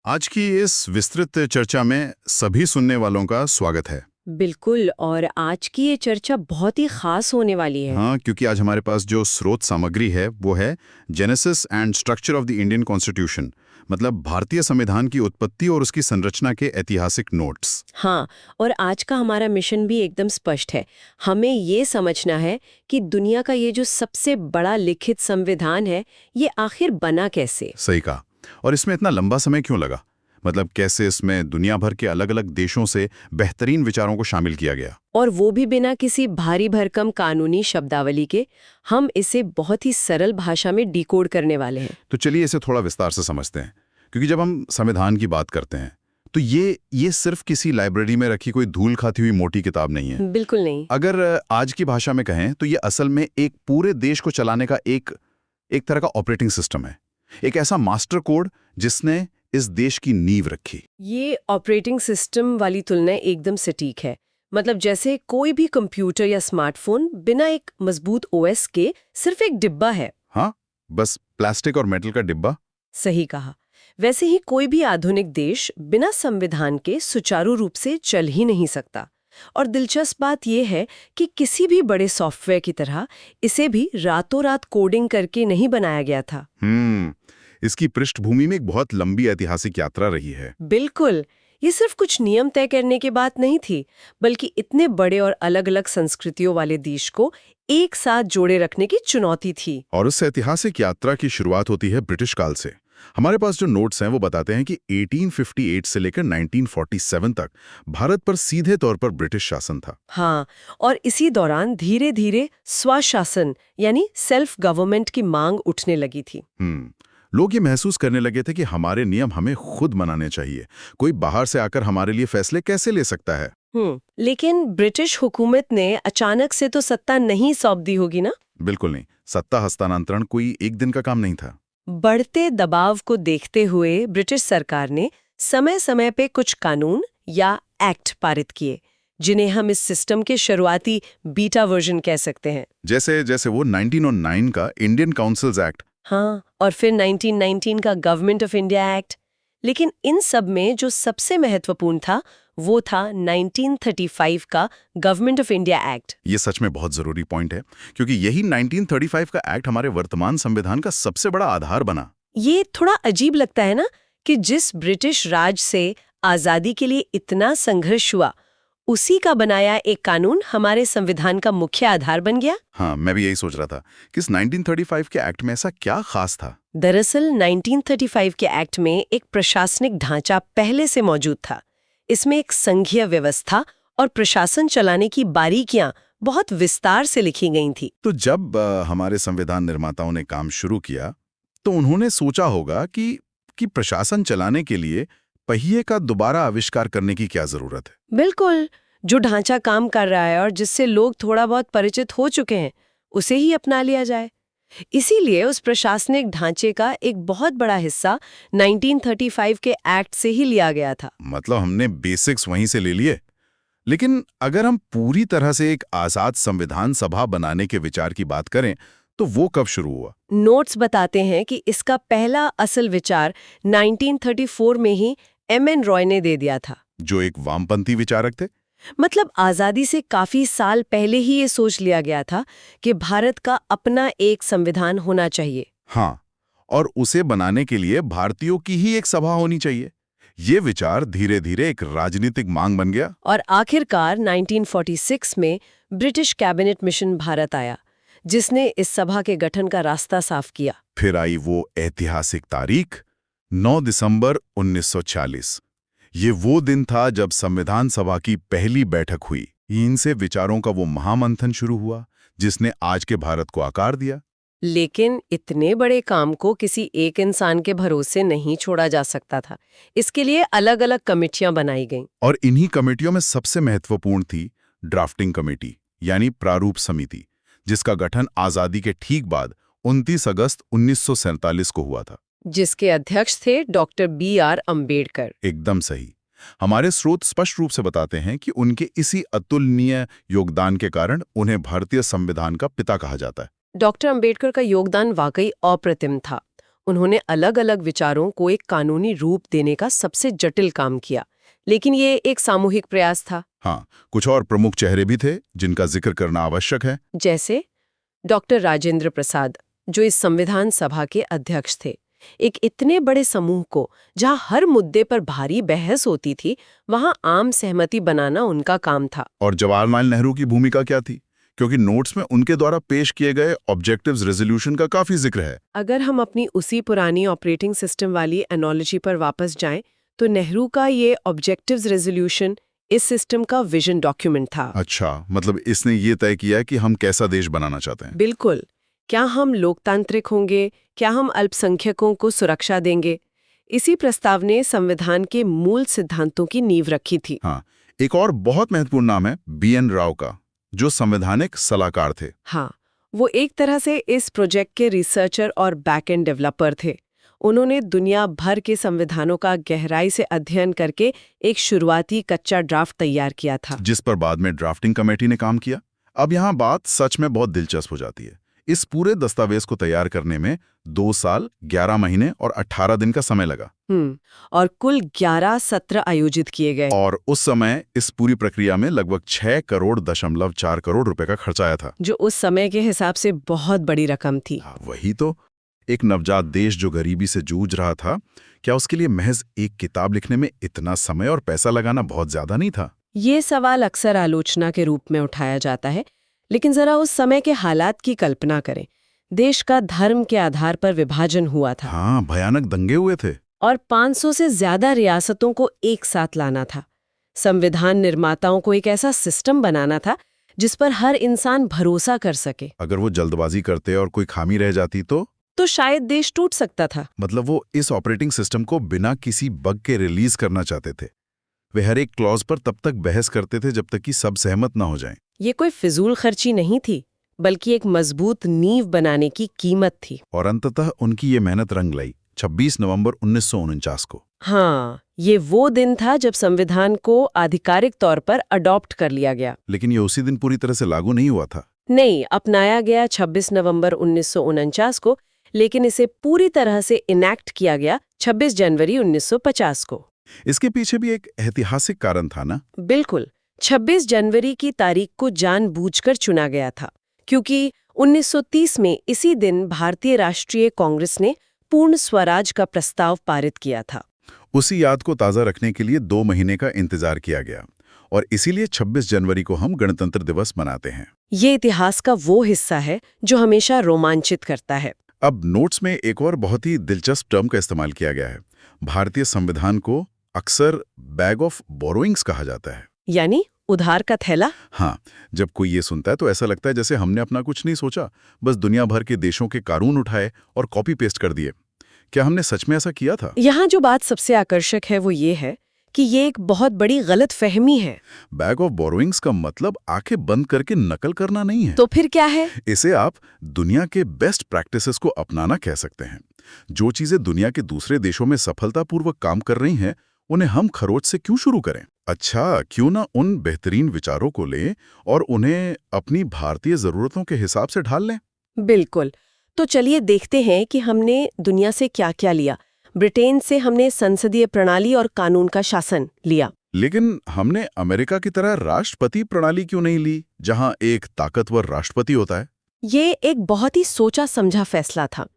आज की इस विस्तृत चर्चा में सभी सुनने वालों का स्वागत है। बिल्कुल। और आज की ये चर्चा बहुत ही खास होने वाली है। हाँ, क्योंकि आज हमारे पास जो स्रोत सामग्री है वो है genesis and structure of the Indian constitution, मतलब भारतीय संविधान की उत्पत्ति और उसकी संरचना के ऐतिहासिक नोट्स। हाँ, और आज का हमारा मिशन भी एकदम स्पष्ट है। हमें ये समझना है कि दुनिया का ये जो सबसे बड़ा लिखित संविधान है, ये आखिर बना कैसे। सही कहा। और इसमें इतना लंबा समय क्यों लगा? मतलब कैसे इसमें दुनिया भर के अलग अलग देशों से बेहतरीन विचारों को शामिल किया गया। और वो भी बिना किसी भारी भरकम कानूनी शब्दावली के। हम इसे बहुत ही सरल भाषा में डिकोड करने वाले हैं। तो चलिए इसे थोड़ा विस्तार से समझते हैं, क्योंकि जब हम संविधान की बात करते हैं तो ये सिर्फ किसी लाइब्रेरी में रखी कोई धूल खाती हुई मोटी किताब नहीं है। बिल्कुल नहीं। अगर आज की भाषा में कहें तो ये असल में एक पूरे देश को चलाने का एक तरह का ऑपरेटिंग सिस्टम है, एक ऐसा मास्टर कोड जिसने इस देश की नींव रखी। ये ऑपरेटिंग सिस्टम वाली तुलना एकदम सटीक है। मतलब जैसे कोई भी कंप्यूटर या स्मार्टफोन बिना एक मजबूत ओएस के सिर्फ एक डिब्बा है। हाँ, बस प्लास्टिक और मेटल का डिब्बा। सही कहा। वैसे ही कोई भी आधुनिक देश बिना संविधान के सुचारू रूप से चल ही नहीं सकता। और दिलचस्प बात यह है कि किसी भी बड़े सॉफ्टवेयर की तरह इसे भी रातों रात कोडिंग करके नहीं बनाया गया था। इसकी पृष्ठभूमि में एक बहुत लंबी ऐतिहासिक यात्रा रही है। बिल्कुल। ये सिर्फ कुछ नियम तय करने की बात नहीं थी, बल्कि इतने बड़े और अलग-अलग संस्कृतियों वाले देश को एक साथ जोड़े रखने की चुनौती थी। और उस ऐतिहासिक यात्रा की शुरुआत होती है ब्रिटिश काल से। हमारे पास जो नोट्स हैं वो बताते हैं कि 1858 से लेकर 1947 तक भारत पर सीधे तौर पर ब्रिटिश शासन था। हाँ, और इसी दौरान धीरे-धीरे स्वशासन यानी सेल्फ गवर्नमेंट की मांग उठने लगी थी। लोग ये महसूस करने लगे थे कि हमारे नियम हमें खुद बनाने चाहिए, कोई बाहर से आकर हमारे लिए फैसले कैसे ले सकता है। लेकिन ब्रिटिश हुकूमत ने अचानक से तो सत्ता नहीं सौंप दी होगी ना? बिल्कुल नहीं। सत्ता हस्तांतरण कोई एक दिन का काम नहीं था। बढ़ते दबाव को देखते हुए ब्रिटिश सरकार ने समय-समय पे कुछ कानून या एक्ट पारित किए, जिन्हें हम इस सिस्टम के शुरुआती बीटा वर्जन कह सकते हैं। जैसे जैसे वो 1909 का इंडियन काउंसिल्स एक्ट। हाँ, और फिर 1919 का गवर्नमेंट ऑफ इंडिया एक्ट। लेकिन इन सब में जो सबसे महत्वपूर्ण था वो था 1935 का गवर्नमेंट ऑफ इंडिया एक्ट। ये सच में बहुत जरूरी पॉइंट है, क्योंकि यही 1935 का एक्ट हमारे वर्तमान संविधान का सबसे बड़ा आधार बना। ये थोड़ा अजीब लगता है ना कि जिस ब्रिटिश राज से आजादी के लिए इतना संघर्ष हुआ, उसी का बनाया एक कानून हमारे संविधान का मुख्य आधार बन गया। हाँ, मैं भी यही सोच रहा था कि इस 1935 के एक्ट में ऐसा क्या खास था। दरअसल 1935 के एक्ट में एक प्रशासनिक ढांचा पहले से मौजूद था। इसमें एक संघीय व्यवस्था और प्रशासन चलाने की बारीकियां बहुत विस्तार से लिखी गई थी। तो जब हमारे संविधान निर्माताओं ने काम शुरू किया तो उन्होंने सोचा होगा कि प्रशासन चलाने के लिए पहिए का दोबारा आविष्कार करने की क्या जरूरत है। बिल्कुल। जो ढांचा काम कर रहा है और जिससे लोग थोड़ा बहुत परिचित हो चुके हैं, उसे ही अपना लिया जाए। इसीलिए उस प्रशासनिक ढांचे का एक बहुत बड़ा हिस्सा 1935 के एक्ट से ही लिया गया था। मतलब हमने बेसिक्स वहीं से ले लिए। लेकिन अगर हम पूरी तरह से एक आजाद संविधान सभा बनाने के विचार की बात करें तो वो कब शुरू हुआ? नोट्स बताते हैं कि इसका पहला असल विचार 1934 में ही एम.एन. रॉय ने दे दिया था, जो एक वामपंथी विचारक थे। मतलब आजादी से काफी साल पहले ही ये सोच लिया गया था कि भारत का अपना एक संविधान होना चाहिए। हाँ, और उसे बनाने के लिए भारतीयों की ही एक सभा होनी चाहिए। ये विचार धीरे धीरे एक राजनीतिक मांग बन गया। और आखिरकार 1946 में ब्रिटिश कैबिनेट मिशन भारत आया, जिसने इस सभा के गठन का रास्ता साफ किया। फिर आई वो ऐतिहासिक तारीख 9 दिसंबर 1940। ये वो दिन था जब संविधान सभा की पहली बैठक हुई। इनसे विचारों का वो महामंथन शुरू हुआ जिसने आज के भारत को आकार दिया। लेकिन इतने बड़े काम को किसी एक इंसान के भरोसे नहीं छोड़ा जा सकता था। इसके लिए अलग अलग कमेटियां बनाई गईं। और इन्हीं कमेटियों में सबसे महत्वपूर्ण थी ड्राफ्टिंग कमेटी, यानी प्रारूप समिति, जिसका गठन आजादी के ठीक बाद 29 अगस्त 1947 को हुआ था। जिसके अध्यक्ष थे डॉक्टर बी.आर. अम्बेडकर। एकदम सही। हमारे स्रोत स्पष्ट रूप से बताते हैं कि उनके इसी अतुलनीय योगदान के कारण उन्हें भारतीय संविधान का पिता कहा जाता है। डॉक्टर अम्बेडकर का योगदान वाकई अप्रतिम था। उन्होंने अलग-अलग विचारों को एक कानूनी रूप देने का सबसे जटिल काम किया, लेकिन ये एक सामूहिक प्रयास था। हाँ, कुछ और प्रमुख चेहरे भी थे जिनका जिक्र करना आवश्यक है। जैसे डॉक्टर राजेंद्र प्रसाद, जो इस संविधान सभा के अध्यक्ष थे। एक इतने बड़े समूह को, जहां हर मुद्दे पर भारी बहस होती थी, वहां आम सहमति बनाना उनका काम था। और जवाहरलाल नेहरू की भूमिका क्या थी? क्योंकि नोट्स में उनके द्वारा पेश किए गए ऑब्जेक्टिव्स रेजोल्यूशन का काफी जिक्र है। अगर हम अपनी उसी पुरानी ऑपरेटिंग सिस्टम वाली एनोलॉजी पर वापस जाएं, तो नेहरू का ये ऑब्जेक्टिव्स रेजोल्यूशन इस सिस्टम का विजन डॉक्यूमेंट था। अच्छा, मतलब इसने ये तय किया कि हम कैसा देश बनाना चाहते हैं। बिल्कुल। क्या हम लोकतांत्रिक होंगे? क्या हम अल्पसंख्यकों को सुरक्षा देंगे? इसी प्रस्ताव ने संविधान के मूल सिद्धांतों की नींव रखी थी। हाँ, एक और बहुत महत्वपूर्ण नाम है BN राव का, जो संवैधानिक सलाहकार थे। हाँ, वो एक तरह से इस प्रोजेक्ट के रिसर्चर और बैक एंड डेवलपर थे। उन्होंने दुनिया भर के संविधानों का गहराई से अध्ययन करके एक शुरुआती कच्चा ड्राफ्ट तैयार किया था, जिस पर बाद में ड्राफ्टिंग कमेटी ने काम किया। अब यहाँ बात सच में बहुत दिलचस्प हो जाती है। इस पूरे दस्तावेज को तैयार करने में 2 साल, 11 महीने और 18 दिन का समय लगा। और कुल 11 सत्र आयोजित किए गए। और उस समय इस पूरी प्रक्रिया में लगभग 6.4 करोड़ रुपए का खर्च आया था, जो उस समय के हिसाब से बहुत बड़ी रकम थी। वही तो। एक नवजात देश जो गरीबी से जूझ रहा था, क्या उसके लिए महज एक किताब लिखने में इतना समय और पैसा लगाना बहुत ज्यादा नहीं था? ये सवाल अक्सर आलोचना के रूप में उठाया जाता है, लेकिन जरा उस समय के हालात की कल्पना करें। देश का धर्म के आधार पर विभाजन हुआ था। हाँ, भयानक दंगे हुए थे। और 500 से ज्यादा रियासतों को एक साथ लाना था। संविधान निर्माताओं को एक ऐसा सिस्टम बनाना था जिस पर हर इंसान भरोसा कर सके। अगर वो जल्दबाजी करते और कोई खामी रह जाती तो शायद देश टूट सकता था। मतलब वो इस ऑपरेटिंग सिस्टम को बिना किसी बग के रिलीज करना चाहते थे। वे हर एक क्लॉज पर तब तक बहस करते थे जब तक कि सब सहमत ना हो जाएं। ये कोई फिजूल खर्ची नहीं थी, बल्कि एक मजबूत नींव बनाने की कीमत थी। और अंततः उनकी ये मेहनत रंग लाई 26 नवंबर 1949 को। हाँ, ये वो दिन था जब संविधान को आधिकारिक तौर पर अडॉप्ट कर लिया गया। लेकिन ये उसी दिन पूरी तरह से लागू नहीं हुआ था। नहीं, अपनाया गया 26 नवंबर 1949 को, लेकिन इसे पूरी तरह से इनैक्ट किया गया 26 जनवरी 1950 को। इसके पीछे भी एक ऐतिहासिक कारण था ना? बिल्कुल। 26 जनवरी की तारीख को जानबूझकर चुना गया था, क्योंकि 1930 में इसी दिन भारतीय राष्ट्रीय कांग्रेस ने पूर्ण स्वराज का प्रस्ताव पारित किया था। उसी याद को ताज़ा रखने के लिए 2 महीने का इंतजार किया गया, और इसीलिए 26 जनवरी को हम गणतंत्र दिवस मनाते हैं। ये इतिहास का वो हिस्सा है जो हमेशा रोमांचित करता है। अब नोट्स में एक और बहुत ही दिलचस्प टर्म का इस्तेमाल किया गया है। भारतीय संविधान को अक्सर बैग ऑफ बोरोइंग्स कहा जाता है, यानी उधार का थैला। हाँ, जब कोई ये सुनता है तो ऐसा लगता है जैसे हमने अपना कुछ नहीं सोचा, बस दुनिया भर के देशों के कानून उठाए और कॉपी पेस्ट कर दिए। क्या हमने सच में ऐसा किया था? यहाँ जो बात सबसे आकर्षक है वो ये है कि ये एक बहुत बड़ी गलत फहमी है। बैग ऑफ बोरोइंग्स का मतलब आंखें बंद करके नकल करना नहीं है। तो फिर क्या है? इसे आप दुनिया के बेस्ट प्रैक्टिसेस को अपनाना कह सकते हैं। जो चीजें दुनिया के दूसरे देशों में सफलतापूर्वक काम कर रही हैं, उन्हें हम खरोच से क्यों शुरू करें? अच्छा, क्यों ना उन बेहतरीन विचारों को लें और उन्हें अपनी भारतीय जरूरतों के हिसाब से ढाल लें? बिल्कुल। तो चलिए देखते हैं कि हमने दुनिया से क्या-क्या लिया। ब्रिटेन से हमने संसदीय प्रणाली और कानून का शासन लिया। लेकिन हमने अमेरिका की तरह राष्ट्रपति प्रणाली क्यों नहीं ली, जहां एक ताकतवर राष्ट्रपति होता है? ये एक बहुत ही सोचा समझा फैसला था।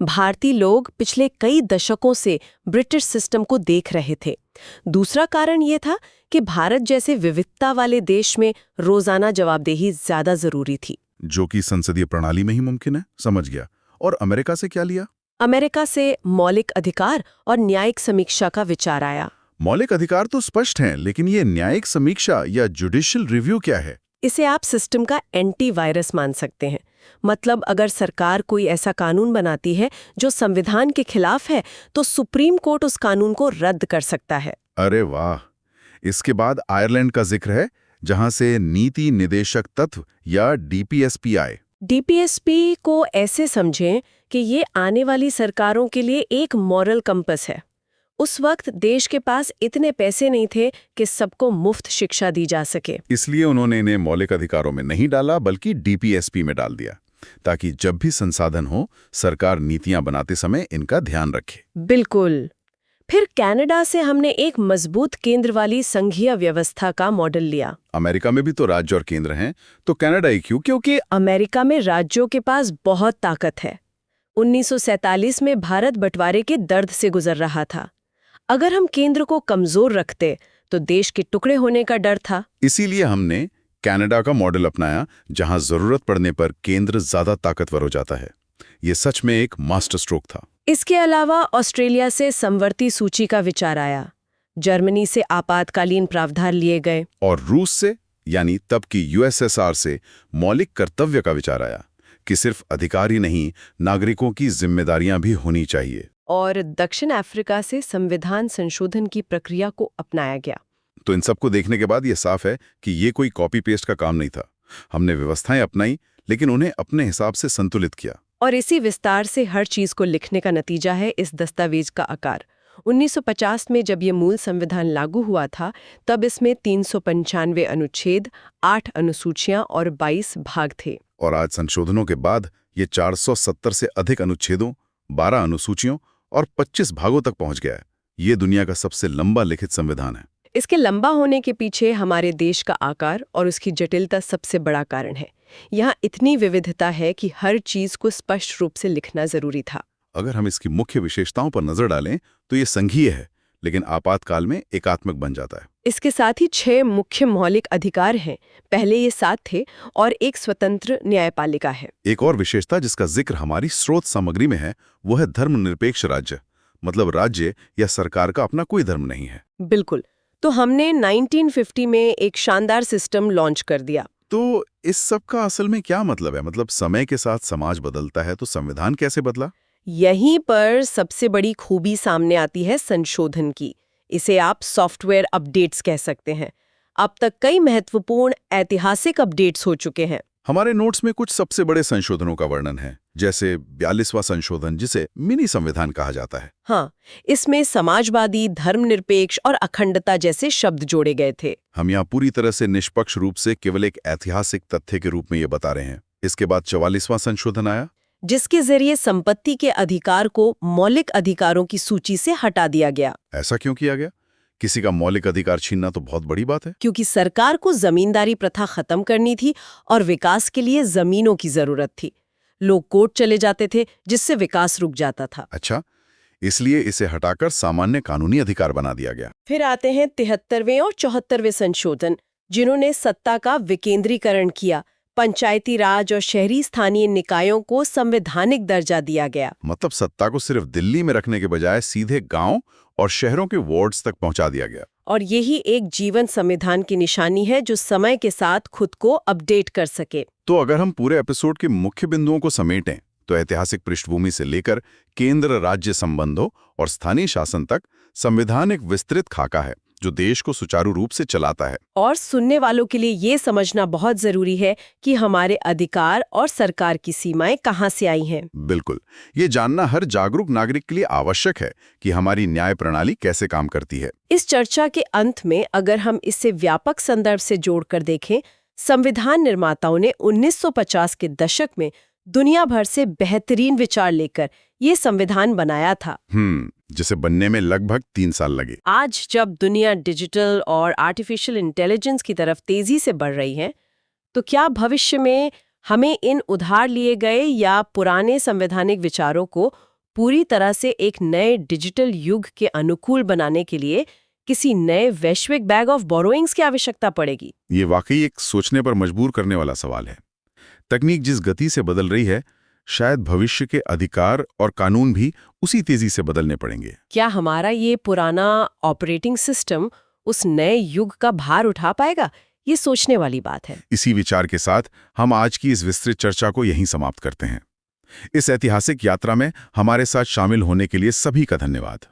भारतीय लोग पिछले कई दशकों से ब्रिटिश सिस्टम को देख रहे थे। दूसरा कारण ये था कि भारत जैसे विविधता वाले देश में रोजाना जवाबदेही ज्यादा जरूरी थी, जो कि संसदीय प्रणाली में ही मुमकिन है। समझ गया। और अमेरिका से क्या लिया? अमेरिका से मौलिक अधिकार और न्यायिक समीक्षा का विचार आया। मौलिक अधिकार तो स्पष्ट हैं, लेकिन ये न्यायिक समीक्षा या जुडिशियल रिव्यू क्या है? इसे आप सिस्टम का एंटीवायरस मान सकते हैं। मतलब अगर सरकार कोई ऐसा कानून बनाती है जो संविधान के खिलाफ है, तो सुप्रीम कोर्ट उस कानून को रद्द कर सकता है। अरे वाह! इसके बाद आयरलैंड का जिक्र है, जहां से नीति निदेशक तत्व या डीपीएसपी आए। डीपीएसपी को ऐसे समझें कि ये आने वाली सरकारों के लिए एक मॉरल कंपस है। उस वक्त देश के पास इतने पैसे नहीं थे कि सबको मुफ्त शिक्षा दी जा सके। इसलिए उन्होंने इन्हें मौलिक अधिकारों में नहीं डाला, बल्कि डीपीएसपी में डाल दिया। ताकि जब भी संसाधन हो सरकार नीतियां बनाते समय इनका ध्यान रखे। बिल्कुल। फिर कनाडा से हमने एक मजबूत केंद्र वाली संघीय व्यवस्था का मॉडल लिया। अमेरिका में भी तो राज्य और केंद्र हैं, तो कनाडा ही क्यों? क्योंकि अमेरिका में राज्यों के पास बहुत ताकत है। 1947 में भारत बंटवारे के दर्द से गुजर रहा था। अगर हम केंद्र को कमजोर रखते तो देश के टुकड़े होने का डर था। इसीलिए हमने कनाडा का मॉडल अपनाया, जहां जरूरत पड़ने पर केंद्र ज्यादा ताकतवर हो जाता है। ये सच में एक मास्टर स्ट्रोक था। इसके अलावा ऑस्ट्रेलिया से समवर्ती सूची का विचार आया, जर्मनी से आपातकालीन प्रावधान लिए गए, और रूस से यानी तब की यूएसएसआर से मौलिक कर्तव्य का विचार आया कि सिर्फ अधिकार ही नहीं, नागरिकों की जिम्मेदारियां भी होनी चाहिए। और दक्षिण अफ्रीका से संविधान संशोधन की प्रक्रिया को अपनाया गया। तो इन सबको देखने के बाद ये साफ है कि ये कोई कॉपी पेस्ट का काम नहीं था। हमने व्यवस्थाएं अपनाई, लेकिन उन्हें अपने हिसाब से संतुलित किया। और इसी विस्तार से हर चीज को लिखने का नतीजा है इस दस्तावेज का आकार। 1950 में जब ये मूल संविधान लागू हुआ था, तब इसमें 395 अनुच्छेद, 8 अनुसूचियां और 22 भाग थे। और आज संशोधनों के बाद ये 470 से अधिक अनुच्छेदों, 12 अनुसूचियों और 25 भागों तक पहुंच गया है। ये दुनिया का सबसे लंबा लिखित संविधान है। इसके लंबा होने के पीछे हमारे देश का आकार और उसकी जटिलता सबसे बड़ा कारण है। यहाँ इतनी विविधता है कि हर चीज को स्पष्ट रूप से लिखना जरूरी था। अगर हम इसकी मुख्य विशेषताओं पर नजर डालें तो ये संघीय है, लेकिन आपातकाल में एकात्मक बन जाता है। इसके साथ ही 6 मुख्य मौलिक अधिकार हैं। पहले ये 7 थे, और एक स्वतंत्र न्यायपालिका है। एक और विशेषता जिसका जिक्र हमारी स्रोत सामग्री में है, वो है धर्मनिरपेक्ष राज्य। मतलब राज्य या सरकार का अपना कोई धर्म नहीं है। बिल्कुल। तो हमने 1950 में एक शानदार सिस्टम लॉन्च कर दिया। तो इस सब का असल में क्या मतलब है? मतलब समय के साथ समाज बदलता है तो संविधान कैसे बदला? यहीं पर सबसे बड़ी खूबी सामने आती है संशोधन की। इसे आप सॉफ्टवेयर अपडेट्स कह सकते हैं। अब तक कई महत्वपूर्ण ऐतिहासिक अपडेट्स हो चुके हैं। हमारे नोट्स में कुछ सबसे बड़े संशोधनों का वर्णन है, जैसे 42वां संशोधन, जिसे मिनी संविधान कहा जाता है। हाँ, इसमें समाजवादी, धर्मनिरपेक्ष और अखंडता जैसे शब्द जोड़े गए थे। हम यहाँ पूरी तरह से निष्पक्ष रूप से केवल एक ऐतिहासिक तथ्य के रूप में ये बता रहे हैं। इसके बाद 44वां संशोधन आया, जिसके जरिए संपत्ति के अधिकार को मौलिक अधिकारों की सूची से हटा दिया गया। ऐसा क्यों किया गया? किसी का मौलिक अधिकार छीनना तो बहुत बड़ी बात है। क्योंकि सरकार को जमींदारी प्रथा खत्म करनी थी और विकास के लिए जमीनों की जरूरत थी। लोग कोर्ट चले जाते थे, जिससे विकास रुक जाता था। अच्छा, इसलिए इसे हटाकर सामान्य कानूनी अधिकार बना दिया गया। फिर आते हैं 73वें और 74वें संशोधन, जिन्होंने सत्ता का विकेंद्रीकरण किया। पंचायती राज और शहरी स्थानीय निकायों को संवैधानिक दर्जा दिया गया। मतलब सत्ता को सिर्फ दिल्ली में रखने के बजाय सीधे गांव और शहरों के वार्ड्स तक पहुंचा दिया गया। और यही एक जीवन संविधान की निशानी है, जो समय के साथ खुद को अपडेट कर सके। तो अगर हम पूरे एपिसोड के मुख्य बिंदुओं को समेटें तो ऐतिहासिक पृष्ठभूमि से लेकर केंद्र राज्य संबंधों और स्थानीय शासन तक संविधान एक विस्तृत खाका है जो देश को सुचारू रूप से चलाता है। और सुनने वालों के लिए ये समझना बहुत जरूरी है कि हमारे अधिकार और सरकार की सीमाएं कहाँ से आई हैं। बिल्कुल, ये जानना हर जागरूक नागरिक के लिए आवश्यक है कि हमारी न्याय प्रणाली कैसे काम करती है। इस चर्चा के अंत में अगर हम इसे व्यापक संदर्भ से जोड़कर देखें, संविधान निर्माताओं ने 1950 के दशक में दुनिया भर से बेहतरीन विचार लेकर ये संविधान बनाया था, जिसे बनने में लगभग 3 साल लगे। आज जब दुनिया डिजिटल और आर्टिफिशियल इंटेलिजेंस की तरफ तेजी से बढ़ रही है, तो क्या भविष्य में हमें इन उधार लिए गए या पुराने संवैधानिक विचारों को पूरी तरह से एक नए डिजिटल युग के अनुकूल बनाने के लिए किसी नए वैश्विक बैग ऑफ बोरोइंग्स की आवश्यकता पड़ेगी? ये वाकई एक सोचने पर मजबूर करने वाला सवाल है। तकनीक जिस गति से बदल रही है, शायद भविष्य के अधिकार और कानून भी उसी तेजी से बदलने पड़ेंगे। क्या हमारा ये पुराना ऑपरेटिंग सिस्टम उस नए युग का भार उठा पाएगा? ये सोचने वाली बात है। इसी विचार के साथ हम आज की इस विस्तृत चर्चा को यहीं समाप्त करते हैं। इस ऐतिहासिक यात्रा में हमारे साथ शामिल होने के लिए सभी का धन्यवाद।